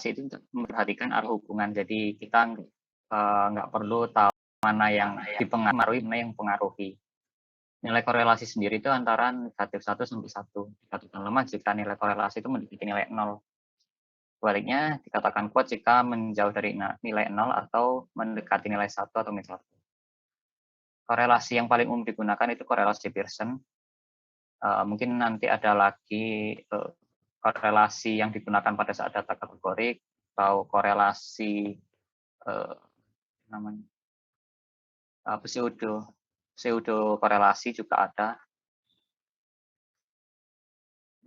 itu untuk memperhatikan arah hubungan. Jadi kita nggak perlu tahu mana yang dipengaruhi, mana yang mempengaruhi. Nilai korelasi sendiri itu antara negatif 1 sampai 1. Dikatakan lemah jika nilai korelasi itu mendekati nilai 0. Sebaliknya dikatakan kuat jika menjauh dari nilai 0 atau mendekati nilai 1 atau minus 1. Korelasi yang paling umum digunakan itu korelasi Pearson. Mungkin nanti ada lagi korelasi yang digunakan pada saat data kategorik atau korelasi namanya pseudo korelasi juga ada.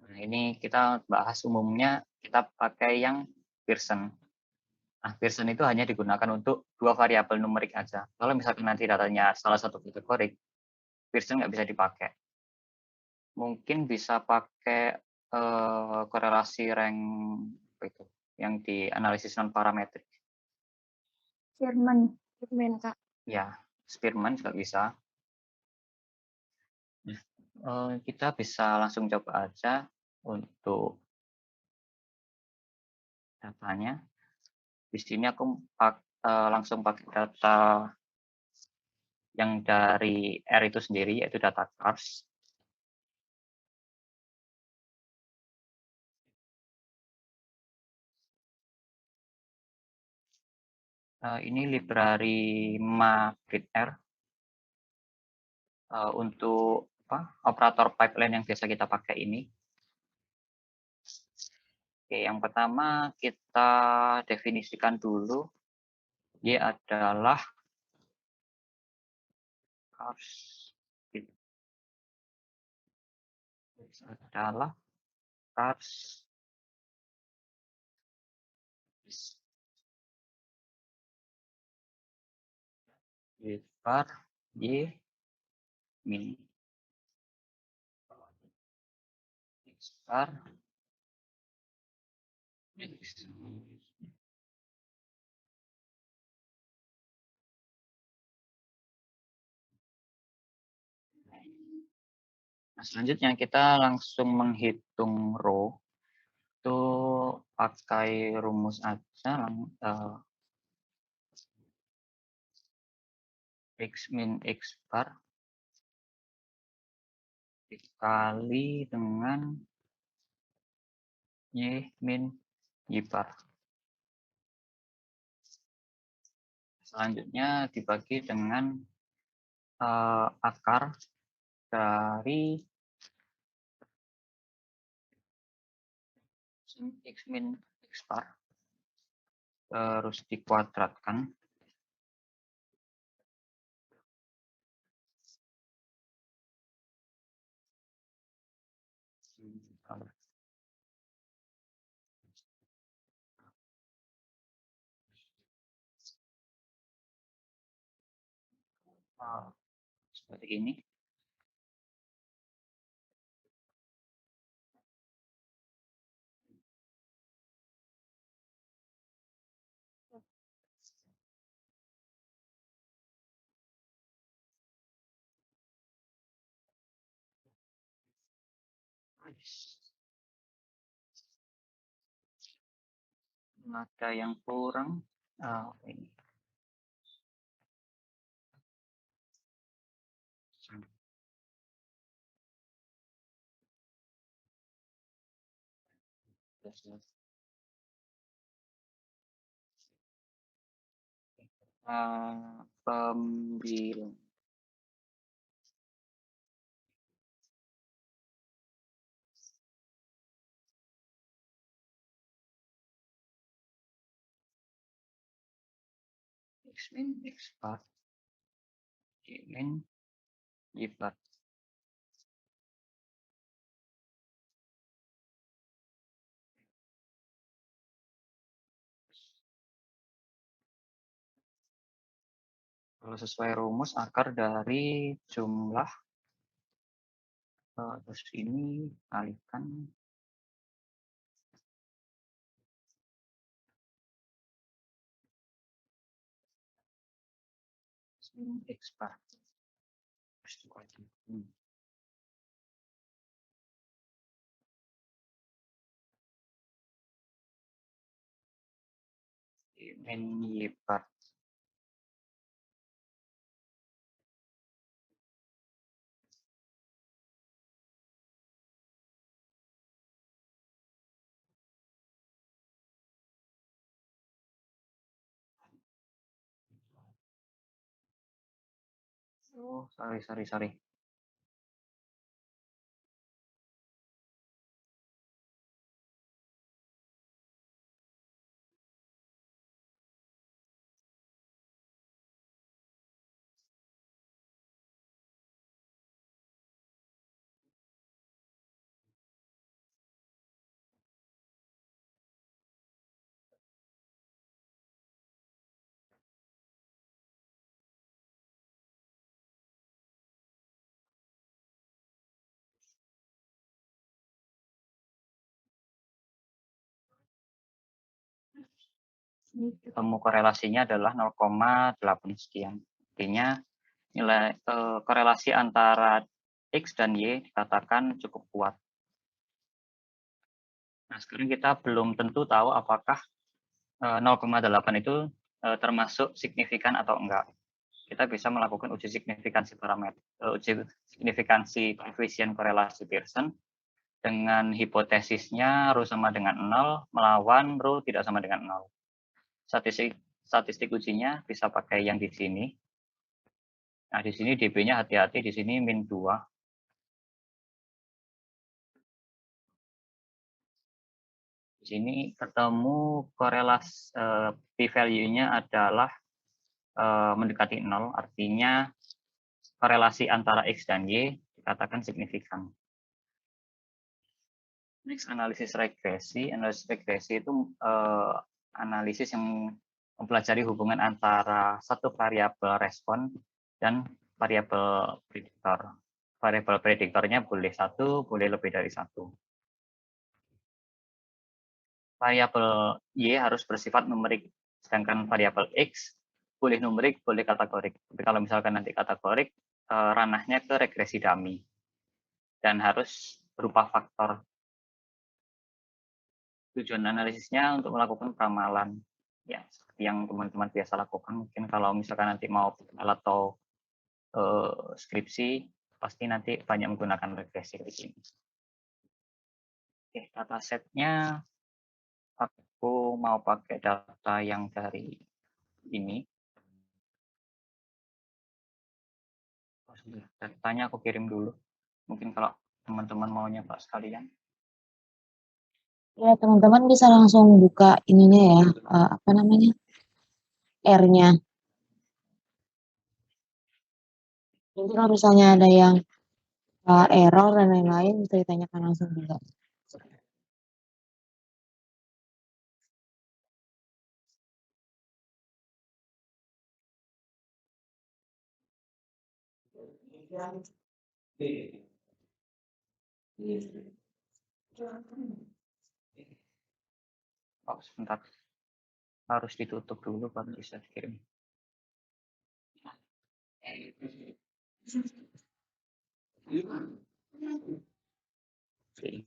Nah, ini kita bahas umumnya kita pakai yang Pearson. Nah, Pearson itu hanya digunakan untuk 2 variabel numerik aja. Kalau misalkan nanti datanya salah satu kategorik, Pearson nggak bisa dipakai. Mungkin bisa pakai korelasi rank itu yang di analisis non parametrik. Spearman, Kak. Ya, Spearman juga bisa. Kita bisa langsung coba aja untuk datanya. Di sini aku langsung pakai data yang dari R itu sendiri, yaitu data cars. Ini library MapReadR. Untuk operator pipeline yang biasa kita pakai ini. Oke, yang pertama kita definisikan dulu. Y adalah cars. Adalah cars bar Y min bar X. Nah, selanjutnya kita langsung menghitung row. Itu pakai rumus aja. X min X bar dikali dengan Y min Y bar. Selanjutnya dibagi dengan akar dari X min X bar. Terus dikuadratkan. Seperti ini. Ada yang kurang. Ini. Pembilang. X min X bar. Y min Y bar. Kalau sesuai rumus akar dari jumlah terus ini kalikan X bar. menyebar. Oh, sorry. Ketemu korelasinya adalah 0,8 sekian. Artinya nilai korelasi antara X dan Y dikatakan cukup kuat. Nah, sekarang kita belum tentu tahu apakah 0,8 itu termasuk signifikan atau enggak. Kita bisa melakukan uji signifikansi parameter, uji signifikansi koefisien korelasi Pearson dengan hipotesisnya ρ sama dengan 0 melawan ρ tidak sama dengan 0. Statistik ujinya bisa pakai yang di sini. Nah, di sini dB-nya hati-hati, di sini min 2. Di sini ketemu korelasi p-value-nya adalah mendekati 0, artinya korelasi antara X dan Y dikatakan signifikan. Next, analisis regresi. Analisis regresi itu analisis yang mempelajari hubungan antara satu variabel respon dan variabel prediktor. Variabel prediktornya boleh satu, boleh lebih dari satu. Variabel Y harus bersifat numerik, sedangkan variabel X boleh numerik, boleh kategorik. Tapi kalau misalkan nanti kategorik, ranahnya ke regresi dummy dan harus berupa faktor. Tujuan analisisnya untuk melakukan ramalan, ya seperti yang teman-teman biasa lakukan. Mungkin kalau misalkan nanti mau atau skripsi, pasti nanti banyak menggunakan regresi di sini. Oke, datasetnya aku mau pakai data yang dari ini. Datanya aku kirim dulu. Mungkin kalau teman-teman maunya Pak sekalian. Ya, teman-teman bisa langsung buka ininya ya, apa namanya, R-nya. Nanti kalau misalnya ada yang error dan lain-lain, bisa ditanyakan langsung juga. Oh, sebentar. Harus ditutup dulu baru bisa dikirim. Oke.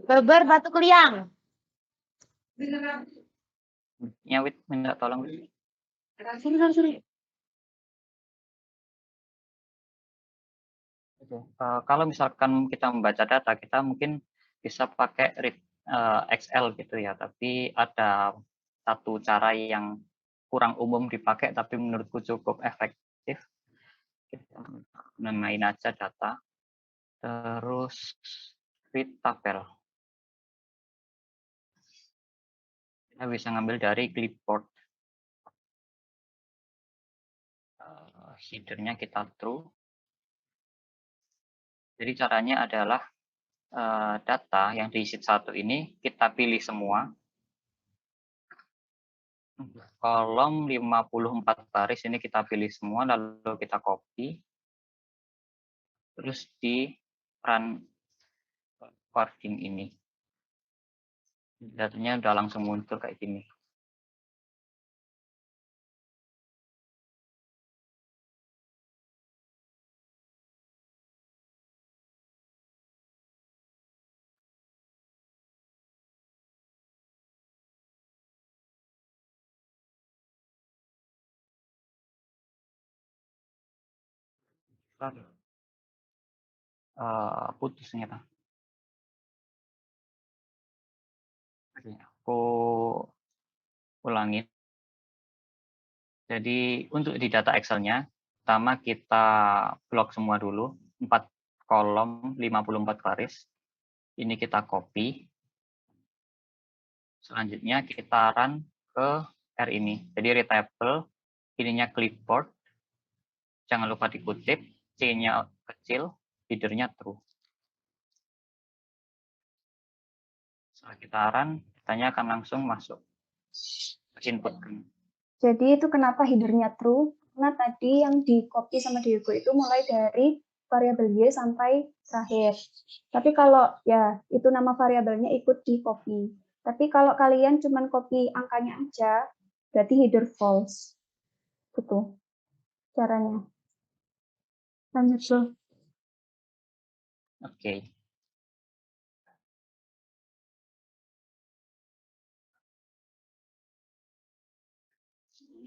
Beber batu keliang. Nyawit minta tolong. Sini. Kalau misalkan kita membaca data, kita mungkin bisa pakai Excel gitu ya, tapi ada satu cara yang kurang umum dipakai, tapi menurutku cukup efektif. Kita namain aja data, terus create tabel. Kita bisa ngambil dari clipboard. Header-nya kita true. Jadi caranya adalah data yang di sheet 1 ini kita pilih semua. Kolom 54 baris ini kita pilih semua, lalu kita copy. Terus di run coding ini. Datanya udah langsung muncul kayak gini. Putus ternyata. Oke, aku ulangin. Jadi untuk di data Excel-nya, pertama kita blok semua dulu, 4 kolom, 54 baris. Ini kita copy. Selanjutnya kita run ke R ini. Jadi readable, ininya clipboard. Jangan lupa dikutip, C-nya kecil, header-nya true. Setelah kita run, datanya akan langsung masuk input. Jadi itu kenapa header-nya true? Karena tadi yang di copy sama Diego itu mulai dari variabel Y sampai terakhir. Tapi kalau ya itu nama variabelnya ikut di copy. Tapi kalau kalian cuma copy angkanya aja, berarti header false. Gitu caranya. Lanjut tuh. Oke.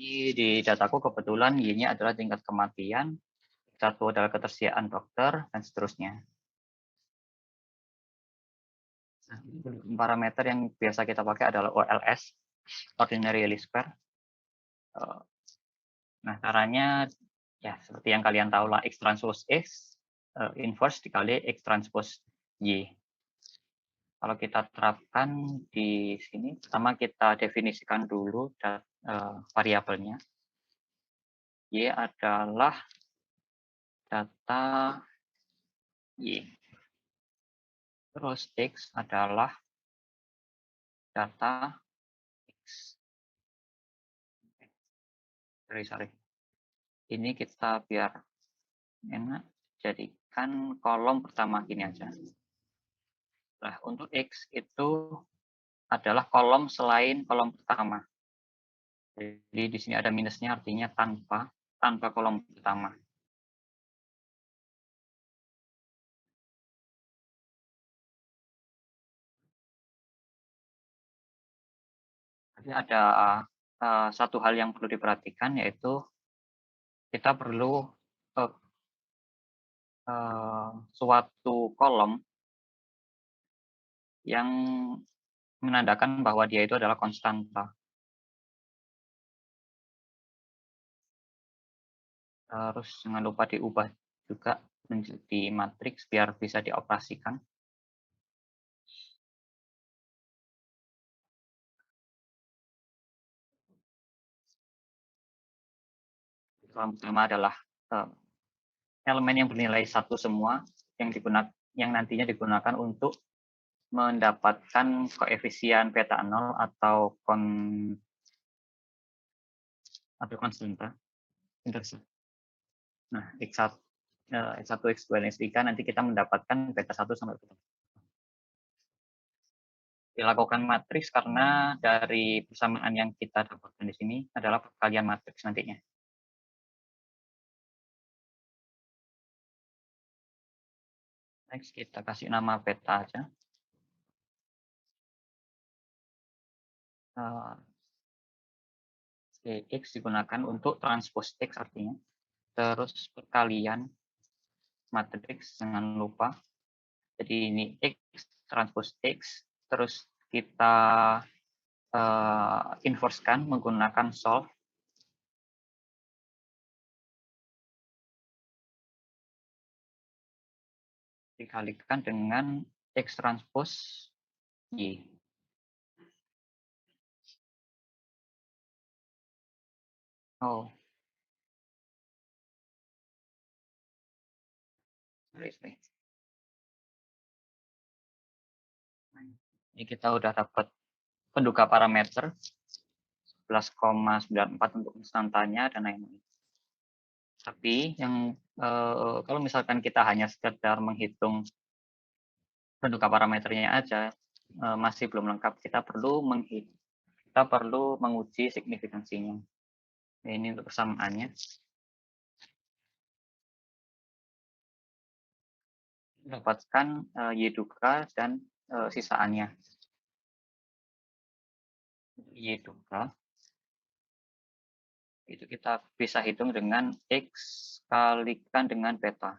Ini di dataku kebetulan Y-nya adalah tingkat kematian, satu adalah ketersediaan dokter, dan seterusnya. Parameter yang biasa kita pakai adalah OLS, Ordinary Least Square. Nah, caranya ya seperti yang kalian tahu lah, X transpose X, inverse dikali X transpose Y. Kalau kita terapkan di sini, pertama kita definisikan dulu variabelnya. Y adalah data Y. Terus X adalah data X. Sorry. Ini kita biar enak, jadikan kolom pertama gini aja. Nah, untuk X itu adalah kolom selain kolom pertama. Jadi di sini ada minusnya, artinya tanpa kolom pertama. Jadi ada satu hal yang perlu diperhatikan, yaitu kita perlu suatu kolom yang menandakan bahwa dia itu adalah konstanta. Terus jangan lupa diubah juga menjadi matriks biar bisa dioperasikan. Kolom pertama adalah elemen yang bernilai 1 semua yang nantinya digunakan untuk mendapatkan koefisien beta 0 atau konstanta intersept. Nah, X1, X2, X3 nanti kita mendapatkan beta 1 sampai beta 4. Dilakukan matriks karena dari persamaan yang kita dapatkan di sini adalah perkalian matriks nantinya. Next, kita kasih nama beta aja. X digunakan untuk transpose X artinya. Terus perkalian matriks, jangan lupa. Jadi ini X transpose X, terus kita inverse-kan menggunakan solve. Dikalikan dengan X transpose Y. Oh. Sorry. Ini kita udah dapat penduga parameter 11,94 untuk konstantanya dan lain-lain. Tapi yang kalau misalkan kita hanya sekedar menghitung penduga parameternya aja masih belum lengkap. Kita perlu menguji signifikansinya. Ini untuk persamaannya. Dapatkan Y duga dan sisaannya. Y duga Itu kita bisa hitung dengan X kalikan dengan beta.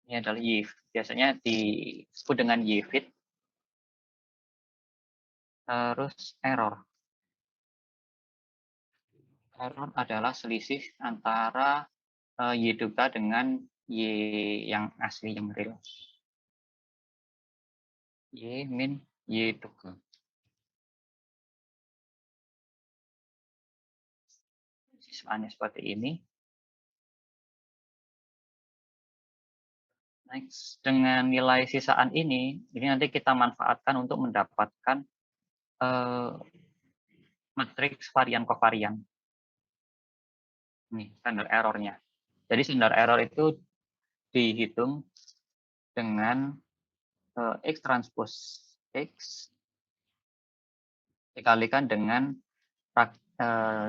Ini adalah Y. Biasanya disebut dengan Y fit. Terus error. Error adalah selisih antara Y duga dengan Y yang asli, yang real. Y min Y duga. Sisaannya seperti ini. Next, dengan nilai sisaan ini nanti kita manfaatkan untuk mendapatkan matriks varian kovarian. Ini standar errornya. Jadi standar error itu dihitung dengan X transpose X dikalikan dengan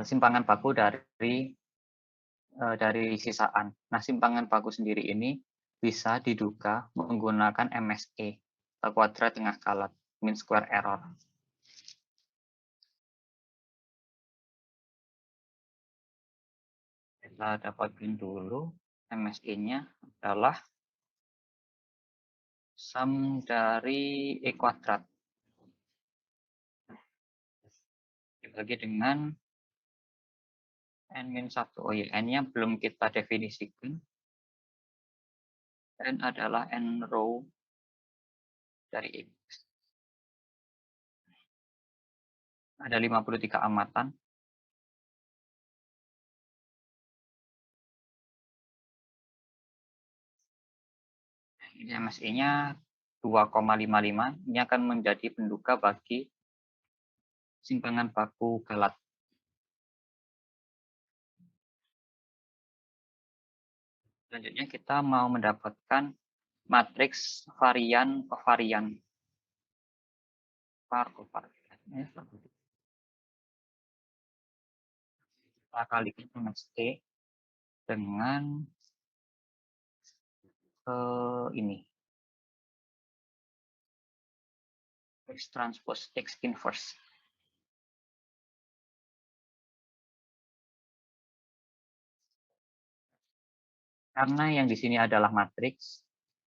simpangan baku dari sisaan. Nah, simpangan baku sendiri ini bisa diduga menggunakan MSE atau kuadrat tengah kalat, mean square error. Kita dapatin dulu MSE-nya adalah sum dari E kuadrat dibagi dengan N-1. Oh iya, N-nya belum kita definisikan. N adalah N row dari X. Ada 53 amatan. Ini MSE-nya 2,55. Ini akan menjadi penduga bagi simpangan baku galat. Selanjutnya kita mau mendapatkan matriks varian kovarian. Kita kalikan MSE dengan ini. X transpose X inverse. Karena yang di sini adalah matriks,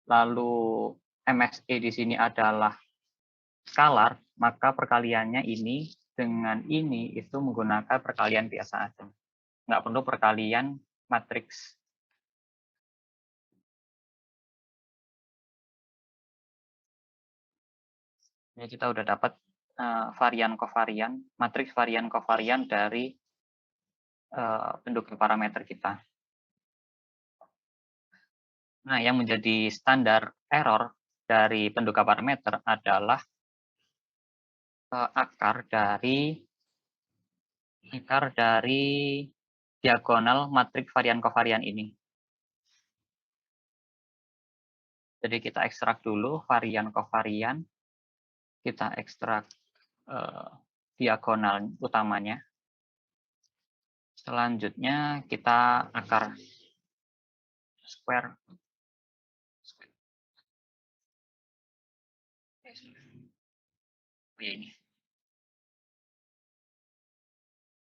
lalu MSE di sini adalah skalar, maka perkaliannya ini dengan ini itu menggunakan perkalian biasa aja. Nggak perlu perkalian matriks. Ya, kita udah dapat varian kovarian, matriks varian kovarian dari penduga parameter kita. Nah, yang menjadi standar error dari penduga parameter adalah akar dari diagonal matriks varian kovarian ini. Jadi kita ekstrak dulu varian kovarian, kita ekstrak diagonal utamanya. Selanjutnya kita akar square. Ini.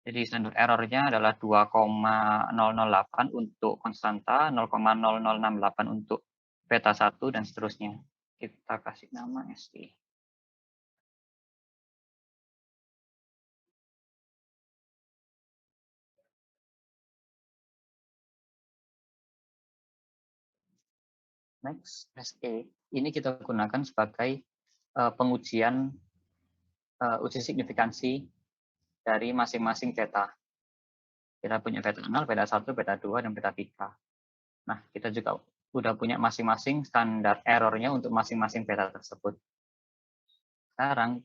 Jadi standar errornya adalah 2,008 untuk konstanta, 0,0068 untuk beta 1 dan seterusnya. Kita kasih nama ST. Next, SE. Ini kita gunakan sebagai pengujian uji signifikansi dari masing-masing beta. Kita punya beta 0, beta 1, beta 2, dan beta 3. Nah, kita juga udah punya masing-masing standar errornya untuk masing-masing beta tersebut. Sekarang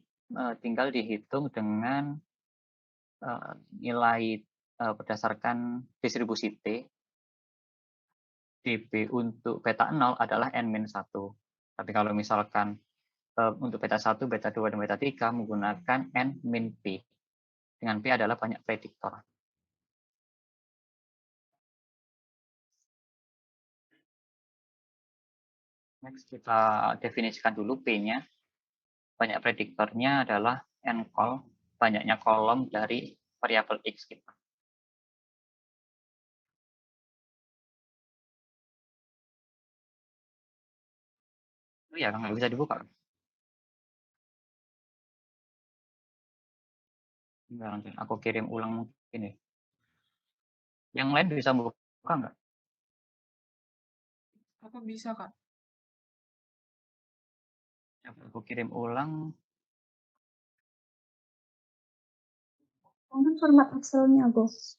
tinggal dihitung dengan nilai berdasarkan distribusi T. dB untuk beta 0 adalah N-1. Tapi kalau misalkan untuk beta 1, beta 2, dan beta 3 menggunakan N-P. Dengan P adalah banyak prediktor. Next, kita definisikan dulu P-nya. banyak prediktornya adalah n-call, banyaknya kolom dari variabel X kita. Oh ya, nggak bisa dibuka. Bentar, aku kirim ulang mungkin ya. Yang lain bisa buka nggak? Apa bisa, Kak? Aku kirim ulang. Mungkin format Excel-nya, Bos.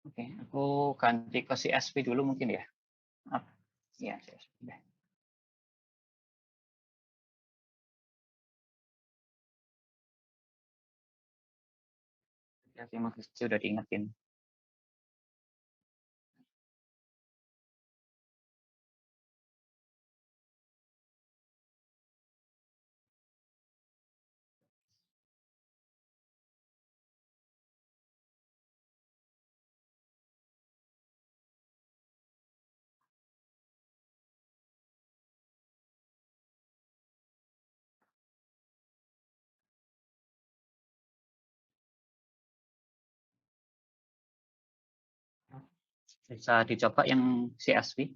Oke, aku ganti ke CSV dulu mungkin ya. Ya, CSV deh. Ya, terima kasih sudah diingetin. Bisa dicoba yang CSV.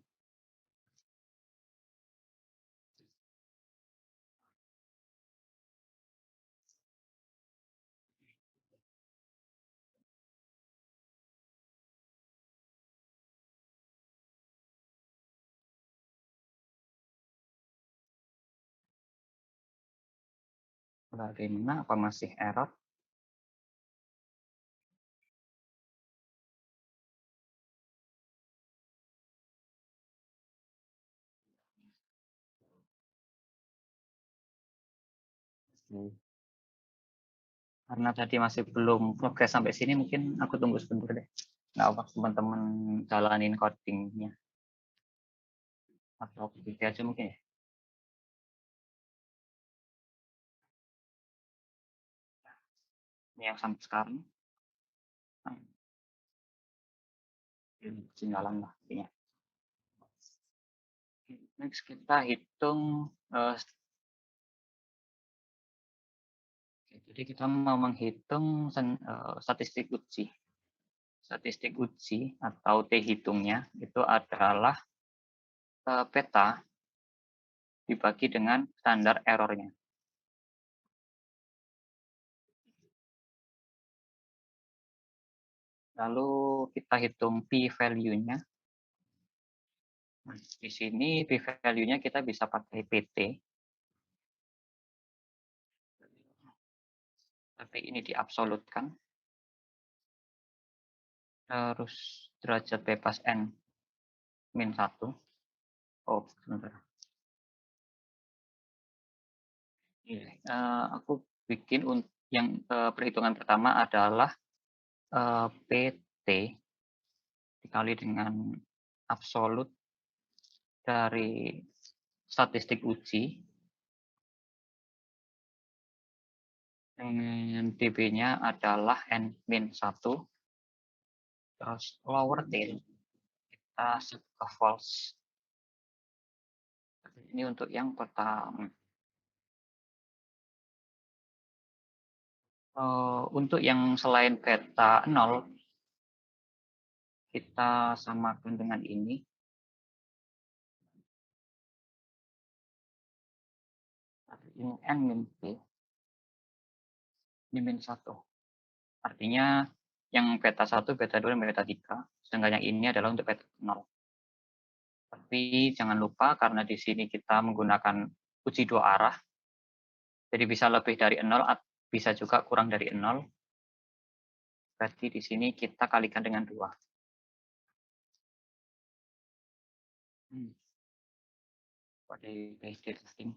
Bagaimana? Apa masih error? Karena tadi masih belum progres sampai sini, mungkin aku tunggu sebentar deh. Nggak apa teman-teman jalanin codingnya. Atau aku bikin aja mungkin ya. Ini yang sampai sekarang. Ketinggalan lah. Intinya. Next kita hitung. Jadi kita mau menghitung statistik uji. Statistik uji atau T hitungnya itu adalah peta dibagi dengan standar errornya. Lalu kita hitung p-value-nya. Nah, di sini p-value-nya kita bisa pakai PT. Tapi ini diabsolutkan. Terus derajat bebas N min 1. Oh, sebentar. Aku bikin yang perhitungan pertama adalah PT dikali dengan absolut dari statistik uji dengan db-nya adalah n-1, terus lower tail kita set ke false. Ini untuk yang pertama. Untuk yang selain beta 0, kita samakan dengan ini. Ini n min p, ini min 1. Artinya yang beta 1, beta 2, dan beta 3. Sedangkan yang ini adalah untuk beta 0. Tapi jangan lupa karena di sini kita menggunakan uji dua arah. Jadi bisa lebih dari 0, bisa juga kurang dari 0. Berarti di sini kita kalikan dengan 2. Pada PSD testing.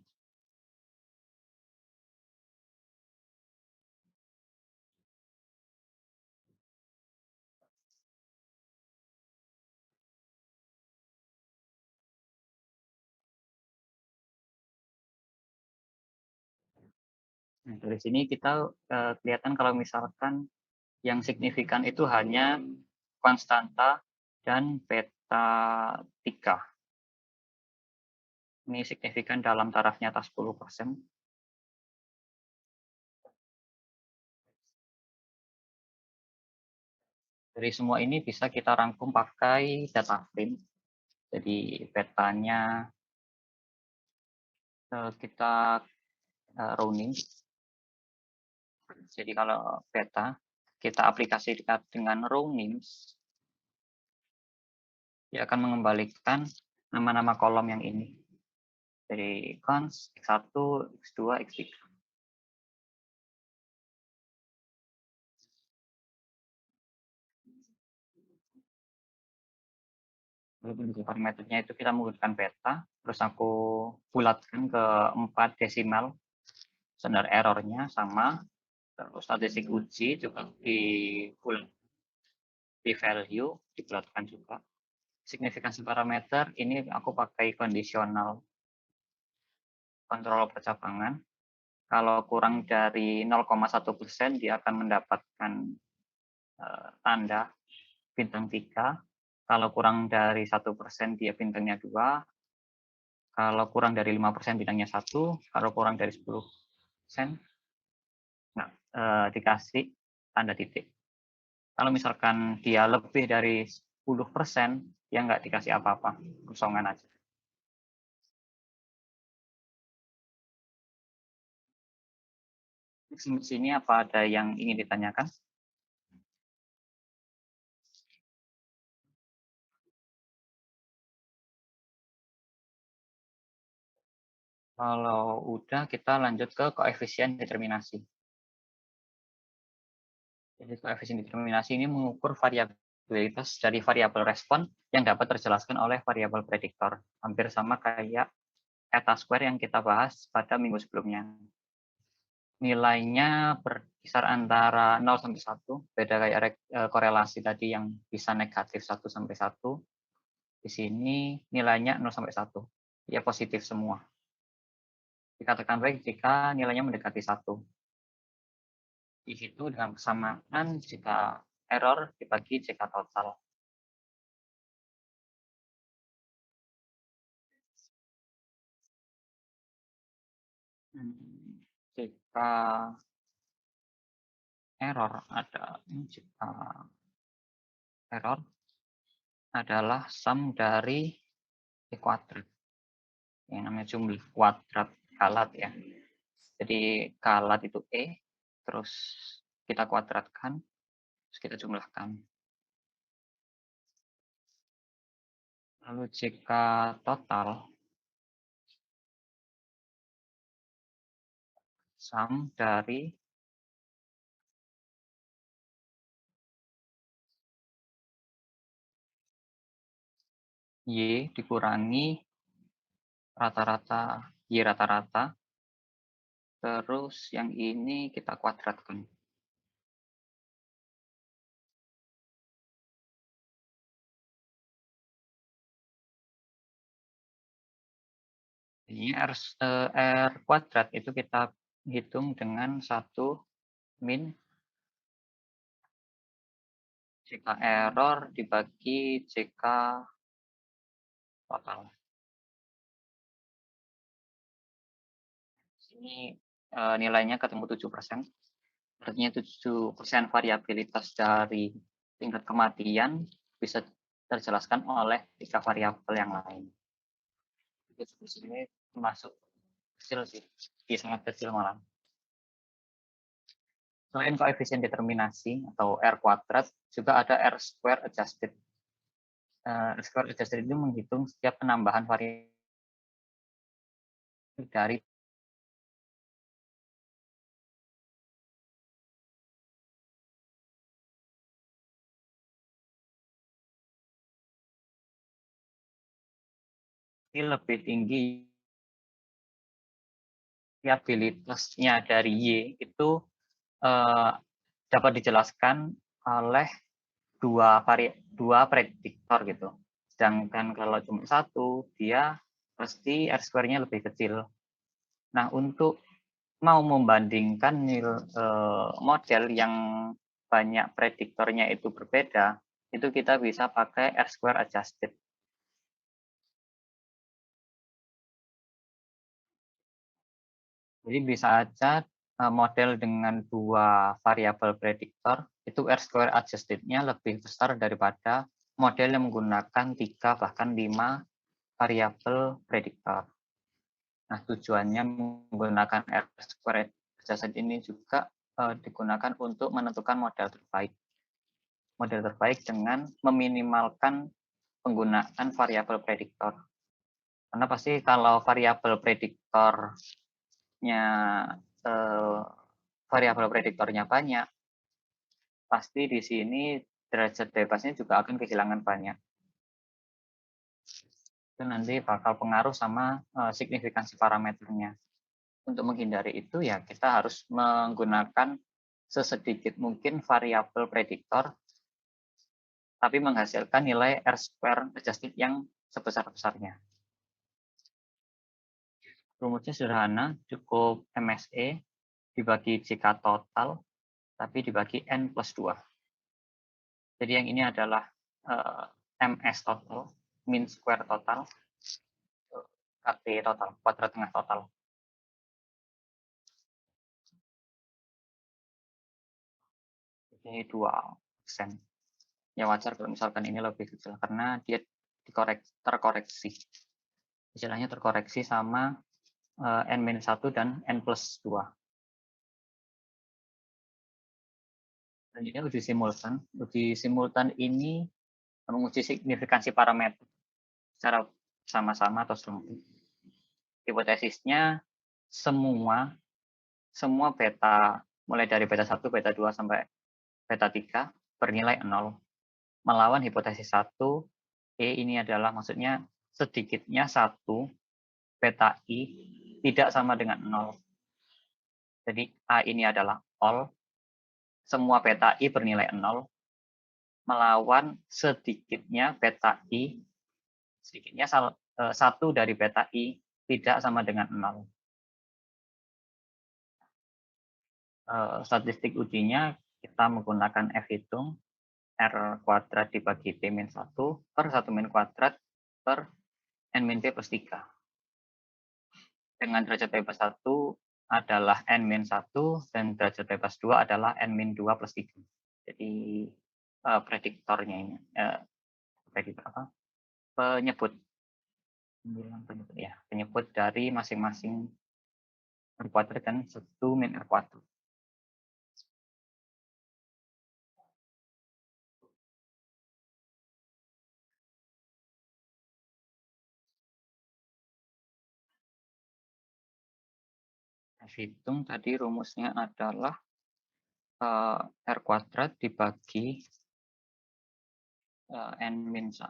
Nah, dari sini kita kelihatan kalau misalkan yang signifikan itu hanya konstanta dan beta 3. Ini signifikan dalam tarafnya atas 10%. Dari semua ini bisa kita rangkum pakai data frame. Jadi petanya kita running. Jadi kalau peta kita aplikasikan dengan row names, dia akan mengembalikan nama-nama kolom yang ini. Jadi cons, X1, X2, X3. Bentuk parameternya itu kita menggunakan peta, terus aku bulatkan ke 4 desimal, standar errornya sama, terus statistik uji juga di value, dibulatkan juga. Signifikansi parameter, ini aku pakai kondisional kontrol percabangan. Kalau kurang dari 0,1%, dia akan mendapatkan tanda bintang 3. Kalau kurang dari 1%, dia bintangnya 2. Kalau kurang dari 5%, bintangnya 1. Kalau kurang dari 10%, nah, dikasih tanda titik. Kalau misalkan dia lebih dari 10%, dia nggak dikasih apa-apa, kosongan aja. Di sini apa ada yang ingin ditanyakan? Kalau udah, kita lanjut ke koefisien determinasi. Jadi koefisien determinasi ini mengukur variabilitas dari variabel respon yang dapat terjelaskan oleh variabel prediktor. Hampir sama kayak eta square yang kita bahas pada minggu sebelumnya. Nilainya berkisar antara 0 sampai 1, beda kayak korelasi tadi yang bisa negatif 1 sampai 1. Di sini nilainya 0 sampai 1. Ya positif semua. Dikatakan baik jika nilainya mendekati 1. Di situ dengan kesamaan jika error dibagi jika total. Jika error adalah sum dari E kuadrat. Yang namanya jumlah kuadrat kalat ya. Jadi kalat itu E, terus kita kuadratkan, terus kita jumlahkan. Lalu jika total, sum dari Y dikurangi rata-rata, Y rata-rata, terus yang ini kita kuadratkan. Ini R kuadrat itu kita hitung dengan 1 min jika error dibagi jika total. Ini nilainya ketemu 7%. Artinya 7% variabilitas dari tingkat kematian bisa terjelaskan oleh 3 variabel yang lain. Ini termasuk kecil sih, sangat kecil malah. Selain koefisien determinasi atau R kuadrat, juga ada R square adjusted. R square adjusted itu menghitung setiap penambahan variabel dari lebih tinggi variabilitasnya dari Y itu dapat dijelaskan oleh dua prediktor gitu. Sedangkan kalau cuma satu, dia pasti R square-nya lebih kecil. Nah, untuk mau membandingkan model yang banyak prediktornya itu berbeda, itu kita bisa pakai R square adjusted. Jadi bisa aja model dengan 2 variabel prediktor itu R-square adjusted-nya lebih besar daripada model yang menggunakan 3 bahkan 5 variabel prediktor. Nah, tujuannya menggunakan R-square adjusted ini juga digunakan untuk menentukan model terbaik. Model terbaik dengan meminimalkan penggunaan variabel prediktor. Karena pasti kalau variabel prediktornya variabel prediktornya banyak, pasti di sini derajat bebasnya juga akan kehilangan banyak. Itu nanti bakal pengaruh sama signifikansi parameternya. Untuk menghindari itu ya kita harus menggunakan sesedikit mungkin variabel prediktor, tapi menghasilkan nilai R-square adjusted yang sebesar-besarnya. Rumusnya sederhana, cukup MSE dibagi JK total, tapi dibagi N plus 2. Jadi yang ini adalah MS total, mean square total, KT total, kuadrat tengah total. Ini 2%. Ya wajar kalau misalkan ini lebih kecil, karena dia terkoreksi. Istilahnya terkoreksi sama N-1 dan N plus 2. Selanjutnya uji simultan. Uji simultan ini menguji signifikansi parameter secara sama-sama atau selanjutnya. Hipotesisnya semua beta mulai dari beta 1, beta 2 sampai beta 3 bernilai 0. Melawan hipotesis 1, ini adalah maksudnya sedikitnya 1 beta I tidak sama dengan 0. Jadi A ini adalah all, semua beta I bernilai 0, melawan sedikitnya beta I, sedikitnya 1 dari beta I tidak sama dengan 0. Statistik ujinya kita menggunakan F hitung R kuadrat dibagi P-1 per 1 min kuadrat per N min P plus 3. Dengan derajat bebas 1 adalah N min 1 dan derajat bebas 2 adalah N min 2 plus 3. Jadi prediktornya ini, prediktor apa? Penyebut ya, penyebut dari masing-masing R kuadrat dan 1 min R kuadrat. Hitung tadi rumusnya adalah R kuadrat dibagi N min 1.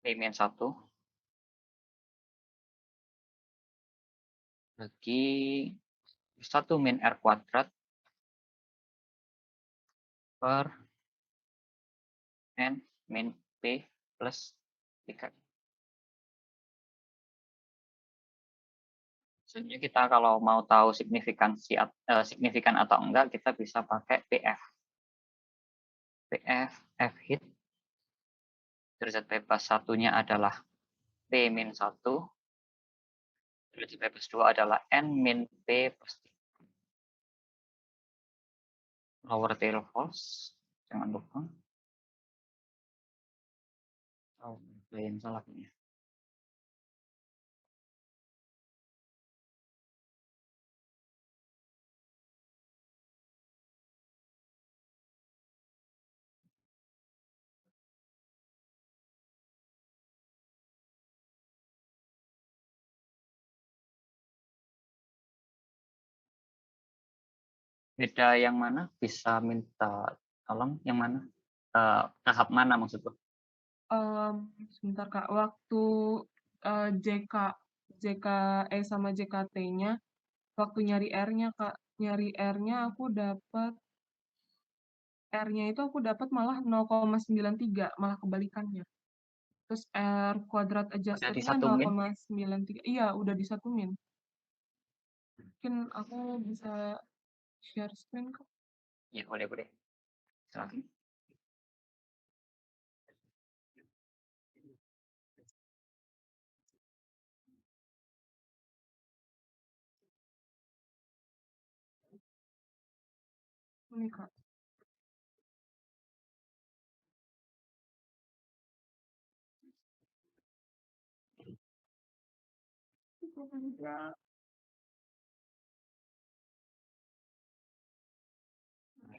P min 1 bagi 1 min R kuadrat per N min P plus 3. Sebenarnya kita kalau mau tahu signifikan atau enggak, kita bisa pakai PF. PF F hit derajat bebas satunya adalah P min 1, derajat bebas 2 adalah N min P plus 3. Lower tail force, jangan lupa. Oh, yang salah ini. Beda yang mana? Bisa minta tolong yang mana? Tahap mana maksudku? Sebentar Kak, waktu JKE sama JKT-nya, waktu nyari R-nya Kak, nyari R-nya aku dapat R-nya itu aku dapat malah 0,93, malah kebalikannya. Terus R kuadrat adjustednya 1 min? 0,93. Iya, udah di 1 min. Mungkin aku bisa share screen Kak. Ya, boleh. Silakan. Ini, Kak.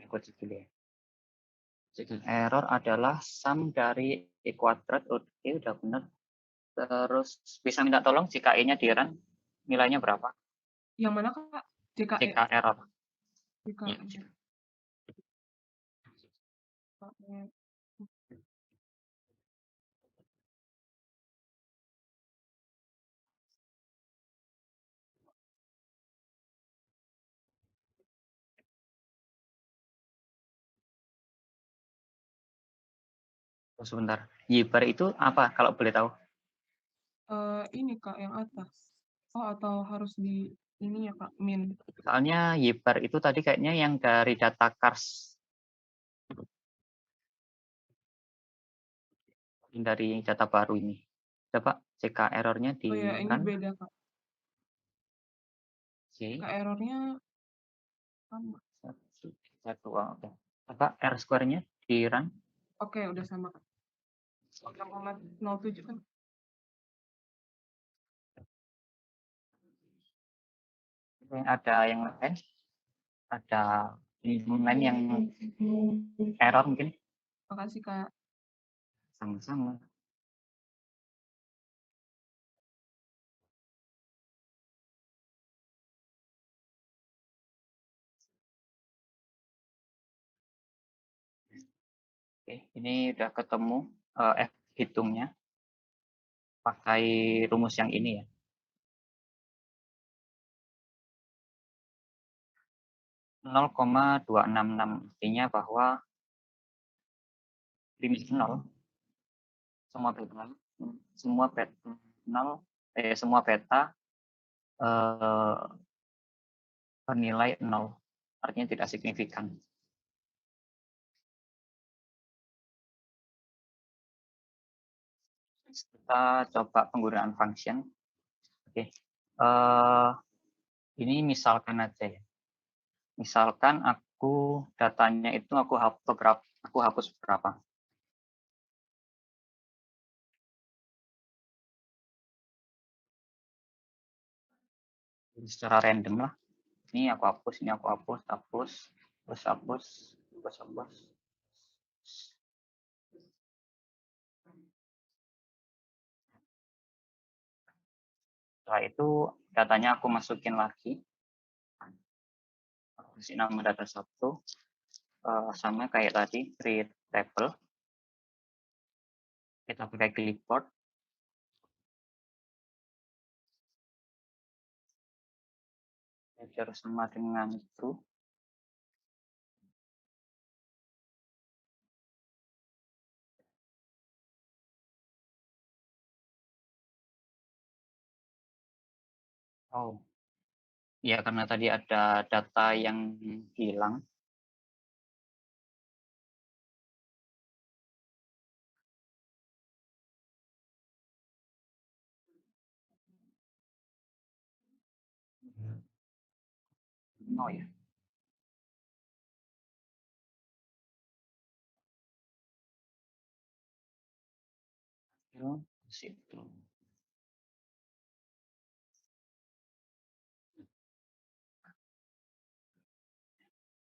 Aku cek dulu ya. Error adalah sum dari E kuadrat. Oke, udah benar. Terus bisa minta tolong jika E-nya di run, nilainya berapa? Yang mana, Kak? JKE. Jika error. JKE. Ya. Oh, sebentar. Yibar itu apa kalau boleh tahu? Ini, Kak, yang atas. Oh, atau harus di ini ya, Kak, min. Soalnya Yibar itu tadi kayaknya yang dari data cars. Dari data baru ini. Coba cek errornya di Oh ya, ini run. beda, Kak. Oke. Kak, errornya sama. Satu, oke. Apa R square-nya di run? Oke, udah sama, Kak. 0,07 kan? Ada yang lain? Ada lain yang error mungkin? Makasih, Kak. Sama-sama. Oke, ini udah ketemu F hitungnya pakai rumus yang ini ya. 0,266 artinya bahwa limit 0 semua beta semua beta 0 semua beta bernilai 0 artinya tidak signifikan. Kita coba penggunaan function. Oke. Ini misalkan aja ya. Misalkan aku datanya itu aku hapus berapa? Secara random lah. Ini aku hapus, ini aku hapus, terus hapus. Setelah itu datanya aku masukin lagi. Aku kasih nama data satu. Sama kayak tadi, create table. Kita pakai clipboard. Harus sama dengan true. Oh, ya karena tadi ada data yang hilang. Oh ya. Situ.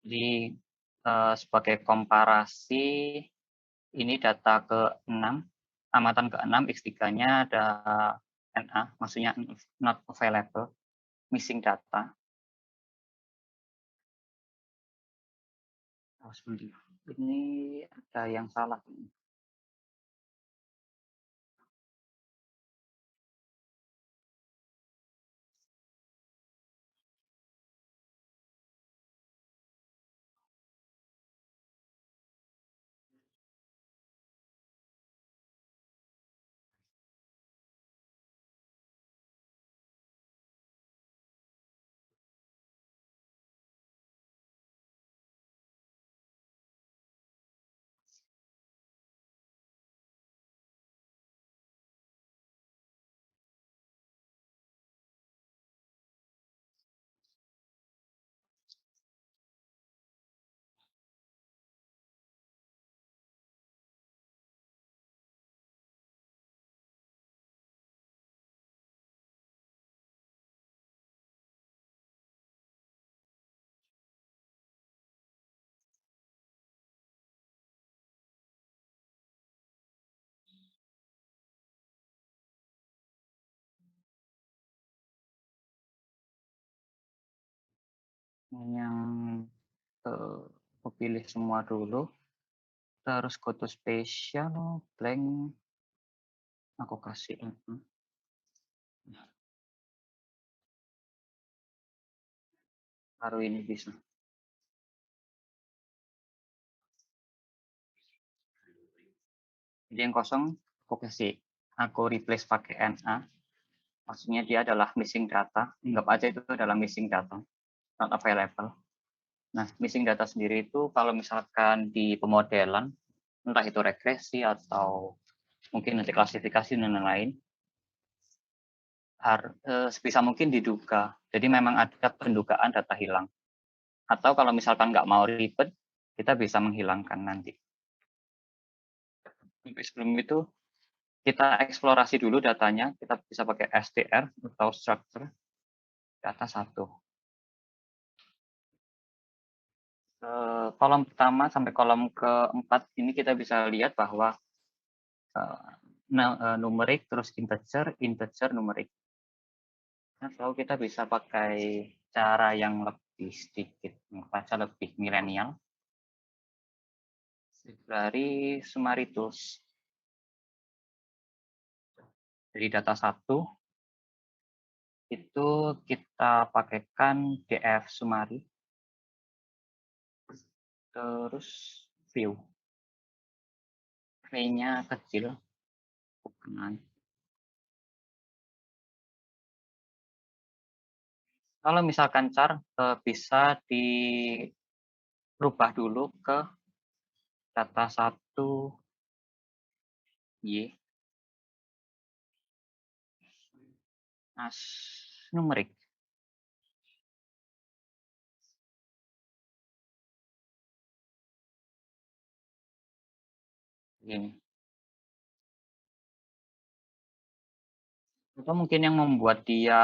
Jadi sebagai komparasi ini data ke-6, amatan ke-6 X3-nya ada NA, maksudnya not available, missing data. Oh, sebentar. Ini ada yang salah. yang aku pilih semua dulu, terus go to spatial, blank, aku kasih baru ini bisa. Jadi yang kosong aku replace pakai NA, maksudnya dia adalah missing data, anggap aja itu adalah missing data, not available. Nah, missing data sendiri itu kalau misalkan di pemodelan, entah itu regresi atau mungkin nanti klasifikasi dan lain-lain, sebisa mungkin diduga. Jadi memang ada pendugaan data hilang. Atau kalau misalkan nggak mau ribet, kita bisa menghilangkan nanti. Tapi sebelum itu, kita eksplorasi dulu datanya. Kita bisa pakai STR atau structure data 1. Kolom pertama sampai kolom keempat ini kita bisa lihat bahwa numerik, terus integer, numerik. Atau kita bisa pakai cara yang lebih sedikit, baca lebih milenial. Dari Sumaritus. Dari data 1, itu kita pakaikan DF Sumari. Terus view. V-nya kecil. Bukan. Kalau misalkan char bisa dirubah dulu ke data 1 Y as numerik. Gini. Atau mungkin yang membuat dia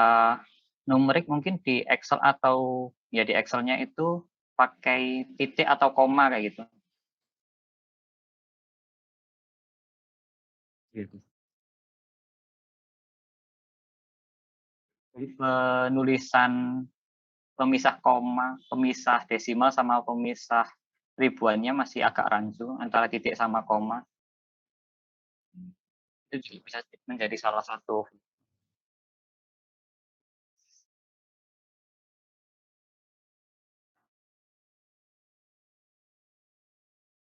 numerik mungkin di Excel atau ya di Excelnya itu pakai titik atau koma kayak gitu. Gitu. Jadi penulisan pemisah koma, pemisah desimal sama pemisah ribuannya masih agak rancu antara titik sama koma. Itu juga bisa menjadi salah satu.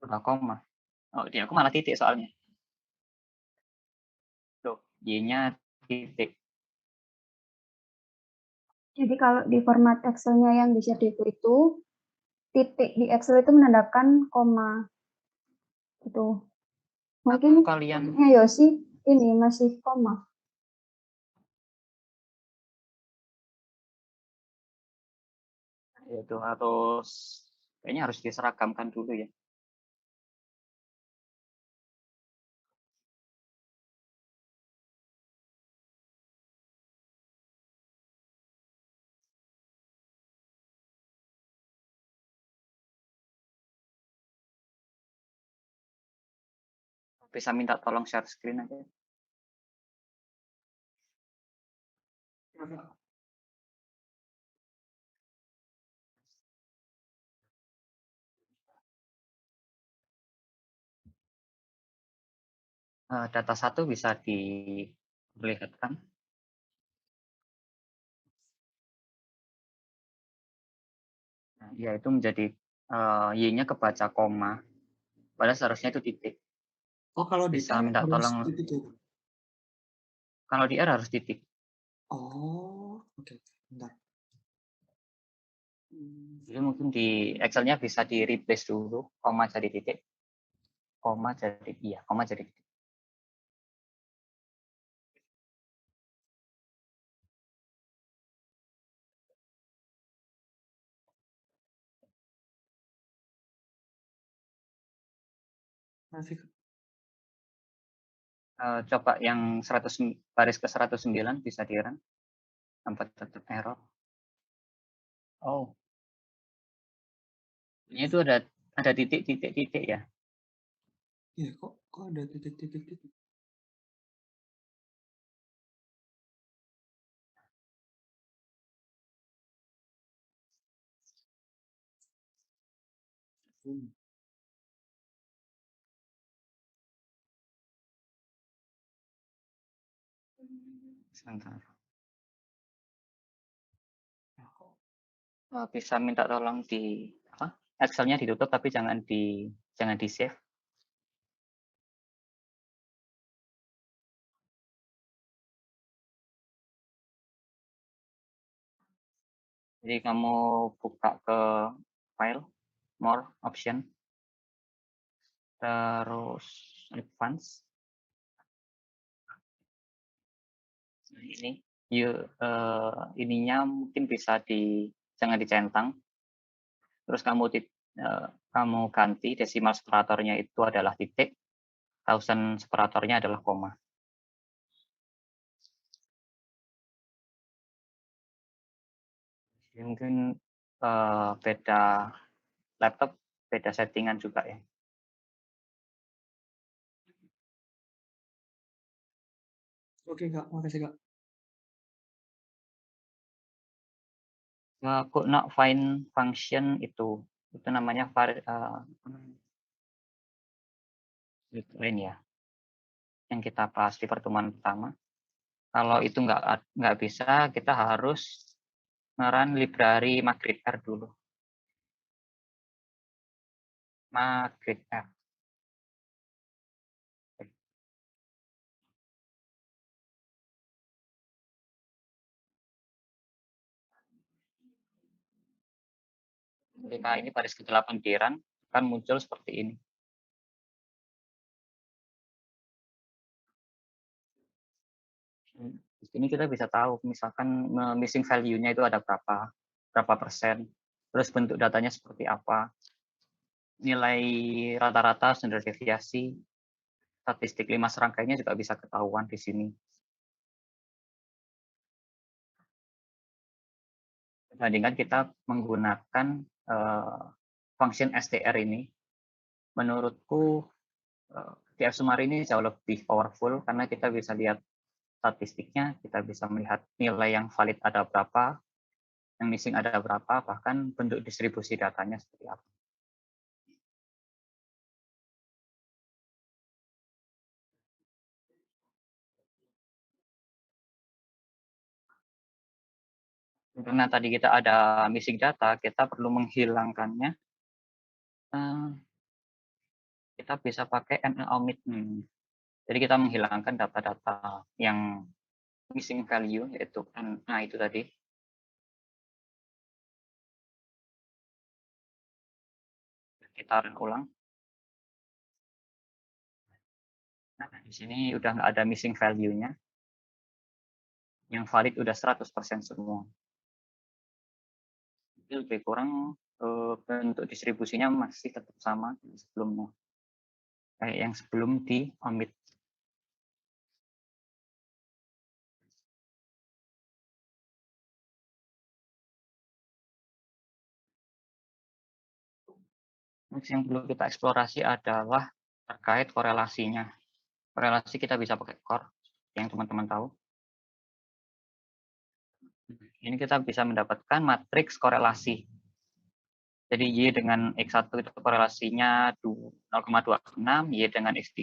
Udah koma. Oh, dia aku malah titik soalnya. Tuh, Y-nya titik. Jadi kalau di format Excel-nya yang di Shadeco itu, titik di Excel itu menandakan koma. Gitu. Mungkin kalian Yosi ini masih koma. itu kayaknya harus diseragamkan dulu ya. Bisa minta tolong share screen aja. Data 1 bisa diperlihatkan. Nah, ya itu menjadi Y-nya kebaca koma. Padahal seharusnya itu titik. Oh, kalau di Bisa R minta harus tolong. titik ya? Kalau di R harus titik. Oh, oke. Bentar. Jadi mungkin di Excel-nya bisa di replace dulu, koma jadi titik. Koma jadi titik. Masih Coba yang 100 baris ke 109 bisa di-run tanpa tetap error. Oh, ini itu ada titik ya. Iya, kok ada titik-titik. Sebentar. Bisa minta tolong di apa? Excel-nya ditutup tapi jangan di save. Jadi kamu buka ke file, more option, terus advance. Nah, ini ininya mungkin bisa jangan dicentang. Terus kamu ganti desimal separatornya itu adalah titik, thousand separatornya adalah koma. Mungkin beda laptop, beda settingan juga ya. Oke Kak, makasih Kak. Could not find function itu namanya lain ya, yang kita bahas di pertemuan pertama. Kalau itu nggak bisa, kita harus nge-run library magritte-r dulu. Magritte-r. Ketika ini baris ke-8 di run, akan muncul seperti ini. Di sini kita bisa tahu, misalkan missing value-nya itu ada berapa persen, terus bentuk datanya seperti apa, nilai rata-rata, standar deviasi, statistik 5 serangkainya juga bisa ketahuan di sini. Dibandingkan kita menggunakan function str ini, menurutku TF Sumari ini jauh lebih powerful karena kita bisa lihat statistiknya, kita bisa melihat nilai yang valid ada berapa, yang missing ada berapa, bahkan bentuk distribusi datanya seperti apa. Karena tadi kita ada missing data, kita perlu menghilangkannya. Kita bisa pakai ML omit. Jadi kita menghilangkan data-data yang missing value, yaitu nah itu tadi. Kita run ulang. Nah, di sini udah nggak ada missing value-nya. Yang valid udah 100% semua. Itu lebih kurang bentuk distribusinya masih tetap sama sebelumnya. Kayak yang sebelum di omit. Next yang perlu kita eksplorasi adalah terkait korelasinya. Korelasi kita bisa pakai core, yang teman-teman tahu. Ini kita bisa mendapatkan matriks korelasi. Jadi Y dengan X1 itu korelasinya 0,26, Y dengan X3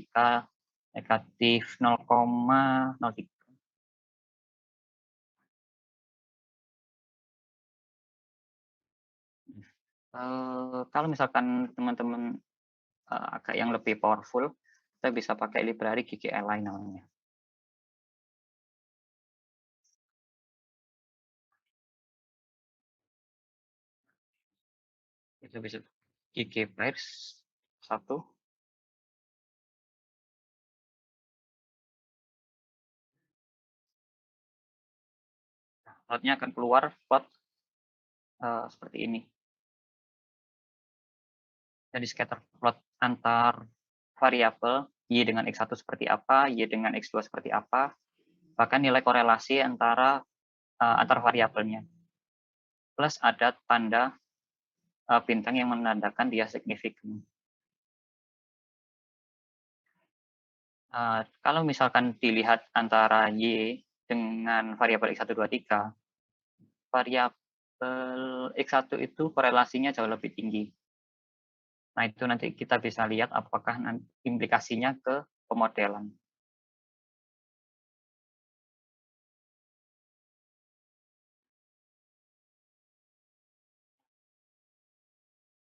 negatif 0,03. Kalau misalkan teman-teman agak yang lebih powerful, kita bisa pakai library GGLI namanya. Itu bisa GGPairs 1. Plotnya akan keluar plot seperti ini. Jadi scatter plot antar variabel Y dengan X1 seperti apa, Y dengan X2 seperti apa, bahkan nilai korelasi antar variabelnya. Plus ada tanda bintang yang menandakan dia signifikan. Kalau misalkan dilihat antara Y dengan variabel X1, 2, 3, variabel X1 itu korelasinya jauh lebih tinggi. Nah, itu nanti kita bisa lihat apakah implikasinya ke pemodelan.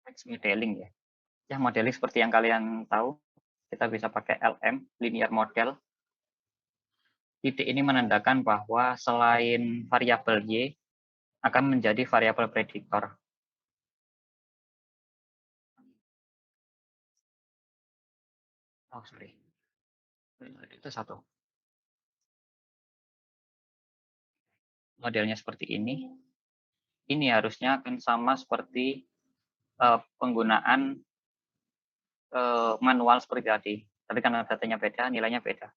Text modeling ya. Ya, modeling seperti yang kalian tahu, kita bisa pakai LM, linear model. Titik ini menandakan bahwa selain variabel Y, akan menjadi variabel prediktor. Oh, sorry. Itu satu. Modelnya seperti ini. Ini harusnya akan sama seperti penggunaan manual seperti tadi. Tapi karena datanya beda, nilainya beda.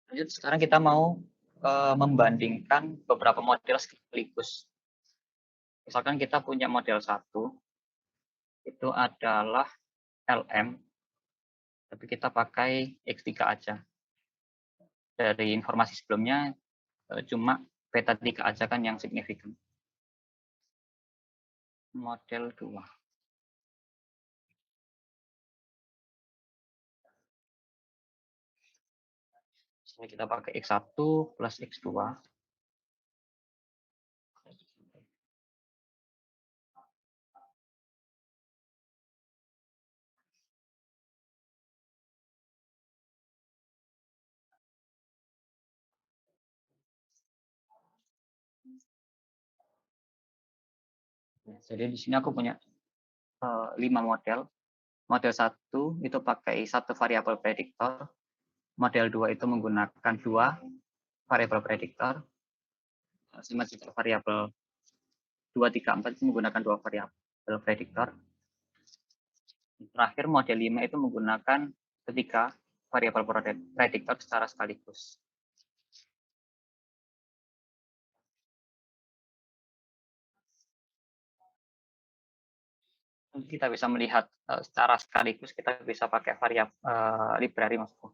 Lanjut, sekarang kita mau membandingkan beberapa model sekaligus. Misalkan kita punya model 1, itu adalah LM, tapi kita pakai X3 aja. Dari informasi sebelumnya, cuma beta 3 aja kan yang signifikan. Model 2. Sini kita pakai X1 plus X2. Jadi di sini aku punya 5 model. Model 1 itu pakai satu variabel prediktor. Model 2 itu menggunakan 2 variabel prediktor. Sama juga variabel 2, 3, 4 itu menggunakan 2 variabel prediktor. Terakhir model 5 itu menggunakan ketiga variabel prediktor secara sekaligus. Kita bisa melihat secara sekaligus, kita bisa pakai variabel library maksudku.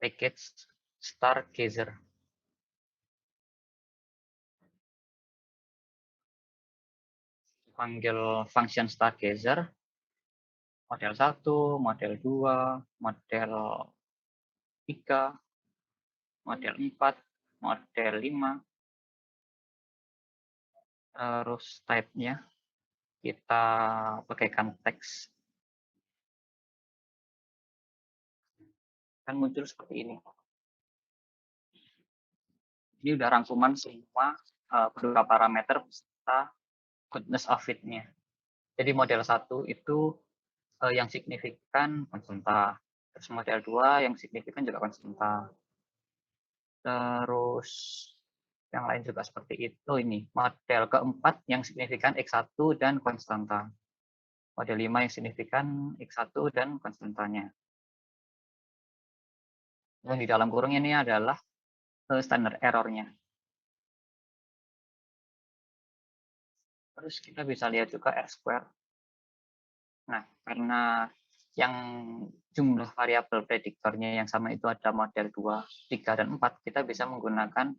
Package Stargazer. Panggil function Stargazer. Model 1, model 2, model 3, model 4, model 5. Terus type-nya kita pakaikan teks. Kan muncul seperti ini. Ini udah rangkuman semua beberapa parameter beserta goodness of fit-nya. Jadi model 1 itu yang signifikan konstanta. Terus model 2 yang signifikan juga konstanta. Terus yang lain juga seperti itu ini. Model keempat yang signifikan X1 dan konstanta. Model 5 yang signifikan X1 dan konstantanya. Yang di dalam kurung ini adalah standar error-nya. Terus kita bisa lihat juga R-square. Nah, karena yang jumlah variabel prediktornya yang sama itu ada model 2, 3, dan 4, kita bisa menggunakan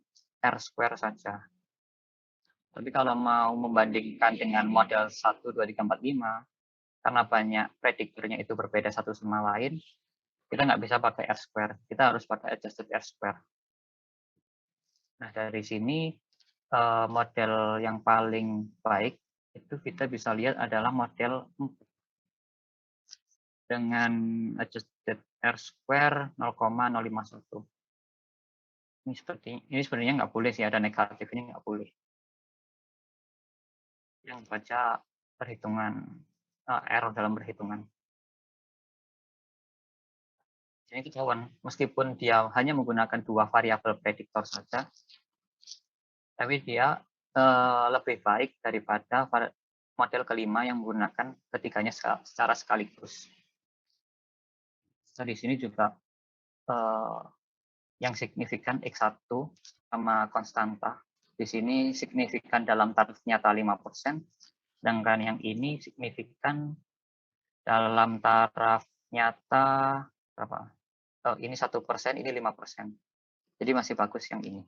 R-square saja. Tapi kalau mau membandingkan dengan model 1, 2, 3, 4, 5, karena banyak prediktornya itu berbeda satu sama lain, kita nggak bisa pakai R-square. Kita harus pakai adjusted R-square. Nah, dari sini model yang paling baik itu kita bisa lihat adalah model 4 dengan adjusted R-square 0,051. Ini sebenarnya nggak boleh sih, ada negatif ini nggak boleh. Yang baca perhitungan error dalam perhitungan. Ini ketahuan, meskipun dia hanya menggunakan 2 variabel prediktor saja, tapi dia lebih baik daripada model kelima yang menggunakan ketiganya secara sekaligus. Nah, di sini juga yang signifikan X1 sama konstanta. Di sini signifikan dalam taraf nyata 5%, sedangkan yang ini signifikan dalam taraf nyata berapa? Oh, ini 1%, ini 5%. Jadi masih bagus yang ini.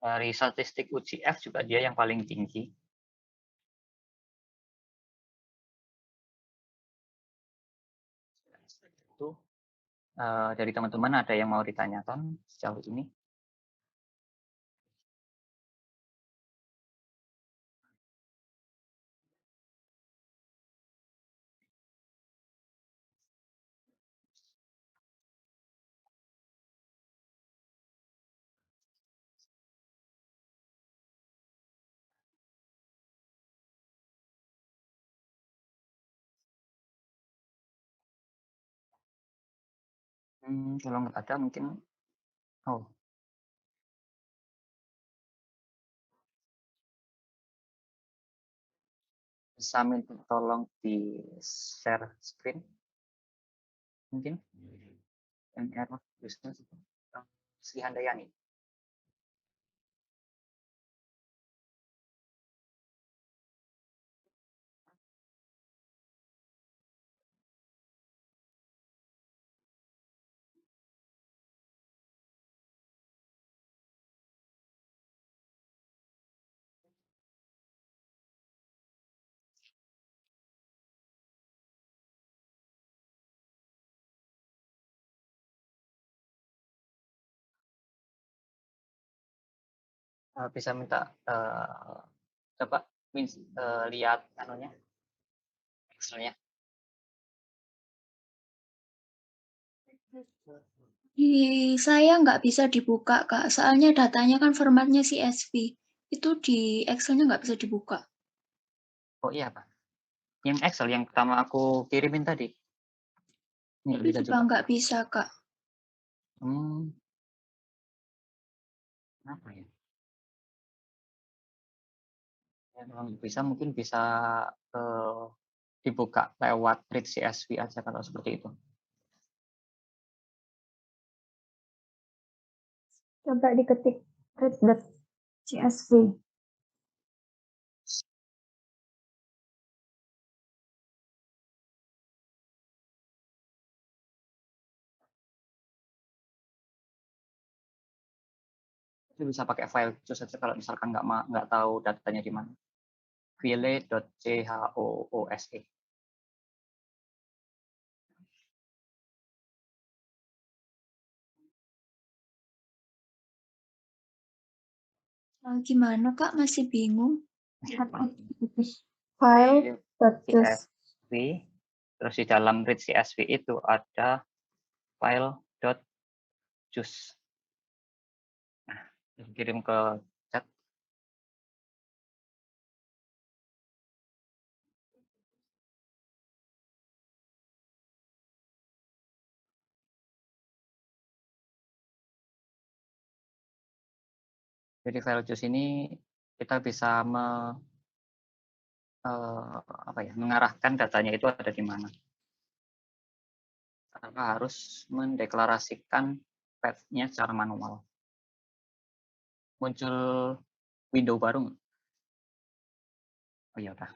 Dari statistik UCF juga dia yang paling tinggi. Itu dari teman-teman ada yang mau ditanyakan sejauh ini? Kalau nggak ada mungkin, oh, bisa minta tolong di share screen mungkin. Yang error bisa Sri Handayani. Bisa minta coba lihat anunya Excelnya. Saya nggak bisa dibuka, Kak. Soalnya datanya kan formatnya CSV. Itu di Excel-nya nggak bisa dibuka. Oh iya Pak, yang Excel yang pertama aku kirimin tadi. Nggak Itu bisa juga juga. nggak bisa, Kak. Kenapa ya? Ya, kalau bisa mungkin bisa dibuka lewat read CSV aja kalau seperti itu. Coba diketik read.csv. Itu bisa pakai file khusus saja kalau misalkan nggak tahu datanya di mana. File.choose. Gimana, Kak? Masih bingung? File.choose. CSV, terus di dalam read CSV itu ada file.choose. Nah, kirim ke chat. Jadi file choose ini kita bisa mengarahkan datanya itu ada di mana. Tanpa harus mendeklarasikan path-nya secara manual. Muncul window baru nggak? Oh iya udah.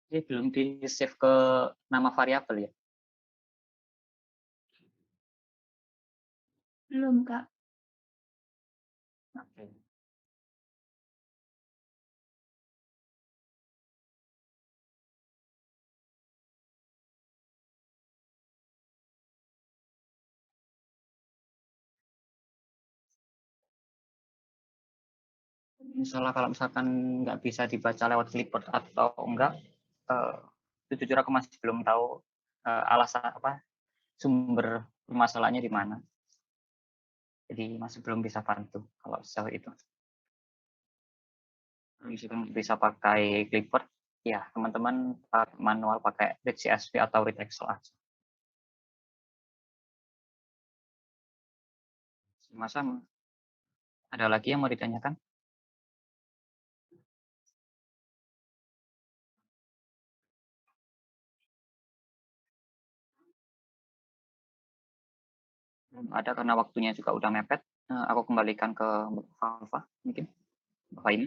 Ini belum di-save ke nama variabel ya? Belum, Kak. Oke. Misalnya kalau misalkan nggak bisa dibaca lewat clipboard atau enggak, itu jujur aku masih belum tahu alasan apa sumber permasalahannya di mana. Jadi masih belum bisa bantu kalau sejauh itu. Misalkan bisa pakai clipboard, ya teman-teman manual pakai read CSV atau read Excel aja. Sama-sama. Ada lagi yang mau ditanyakan? Ada karena waktunya juga udah mepet. Aku kembalikan ke Mbak Falfa mungkin. Mbak ini.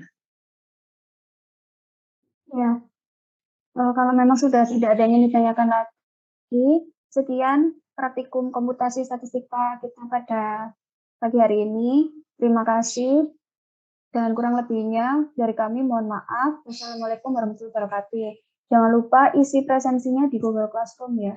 Ya, kalau memang sudah tidak ada yang ditanyakan lagi, sekian praktikum komputasi statistika kita pada pagi hari ini. Terima kasih. Dan kurang lebihnya dari kami mohon maaf. Wassalamualaikum warahmatullahi wabarakatuh. Jangan lupa isi presensinya di Google Classroom ya.